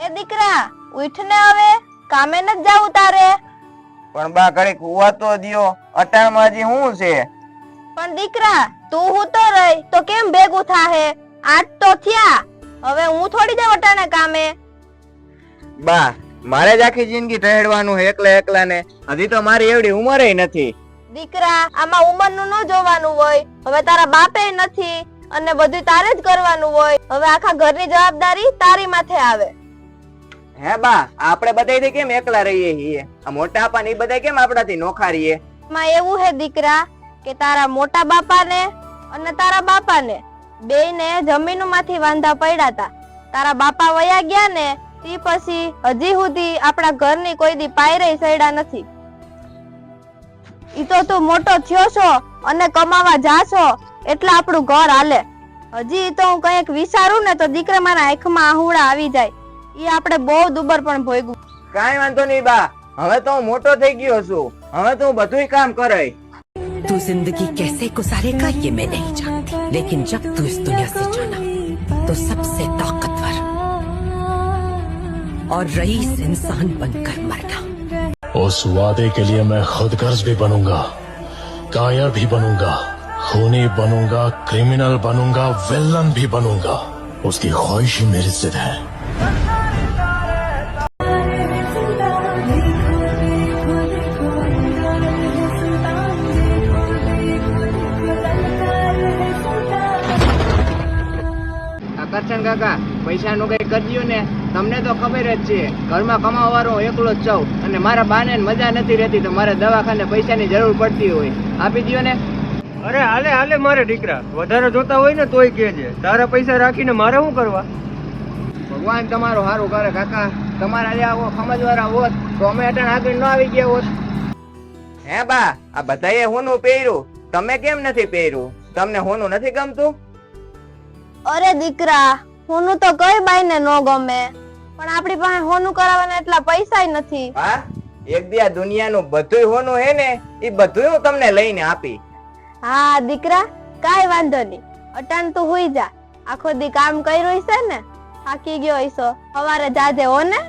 એ દીકરા ઉઠ ને, હવે કામે ન જાવું તારે. પણ બા ઘડીક હુવા તો દ્યો, અટાણમાં હજી શું છે? પણ દીકરા તું હું તો રહી તો કેમ ભેગું થાહે? 8 તો થયા, હવે હું થોડી જાવ અટાણે કામે. બા મારે જ આખી જિંદગી ટહેડવાનું એકલા એકલા ને, હજી તો મારી એવડી ઉંમરે નથી. દીકરા આમાં ઉંમરનું ન જોવાનું હોય, હવે તારા બાપે નથી અને બધું તારે જ કરવાનું હોય. હવે આખા ઘરની જવાબદારી તારી માથે આવે. હે બા આપણે બધાયથી કેમ એકલા રહીએ છીએ? આ મોટા આપા ને બધા કેમ આપણાથી નોખા રહીએ? માં એવું હે દીકરા કે તારા મોટા બાપાને અને તારા બાપાને બેયને જમીનમાંથી વાંધા પડ્યા હતા. તારા બાપા વયા ગયા ને તે પછી હજી સુધી આપણા ઘરની કોઈ દી પાયરે સડ્યા નથી. ઈ તો તું મોટો થયો છો અને કમાવા જાશો એટલે આપણું ઘર હાલે. હજી તો હું કંઈક વિચારું ને તો દીકરા મારા આંખમાં આહુડા આવી જાય. ઈ આપણે બહુ દુબર પણ ભોગવું. કાઈ વાંધો નહીં બા, હવે તો હું મોટો થઈ ગયો છું, હવે તો હું બધુંય કામ કરાય. तू जिंदगी कैसे गुजारेगा ये मैं नहीं जानती, लेकिन जब तू इस दुनिया से जाना तो सबसे ताकतवर और रईस इंसान बनकर मरना. उस वादे के लिए मैं खुद गर्ज भी बनूंगा, कायर भी बनूंगा, खूनी बनूंगा, क्रिमिनल बनूंगा, विलन भी बनूंगा. उसकी ख्वाहिश ही मेरी जिद है. કરશન કાકા પૈસા નું કઈ કરજો ને, તમને તો ખબર જ છે ઘરમાં કમાવાવાળો એકલો જ છું અને મારા બાને મજા નથી રહેતી તો મારે દવાખાને પૈસાની જરૂર પડતી હોય, આપી દયો ને. અરે હાલે હાલે મારે દીકરા, વધારે જોતા હોય ને તોય કહેજે, તારા પૈસા રાખીને મારે શું કરવા? ભગવાન તમારું સારું કરે કાકા, તમારા જે આવો સમજવાળા હોત તો અમે અટાણ આગળ ન આવી ગયા હોત. હે બા આ બધાએ હોનું પહેર્યું, તમે કેમ નથી પહેર્યું? તમને હોનું નથી ગમતું? અરે દીકરા હોનું તો કઈ બાઈને નો ગમે, પણ આપણી પાસે હોનું કરાવવાના એટલા પૈસા નથી. હા એક દી આ દુનિયાનું બધુંય હોનું હે ને એ બધુંય હું તમને લઈને આપી. હા દીકરા કાઈ વાંધો નહીં, અટાણ તું હુઈ જા. આખો દી કામ કર્યું છે ને, થાકી ગયો હશો, સવારે જાજે હો ને.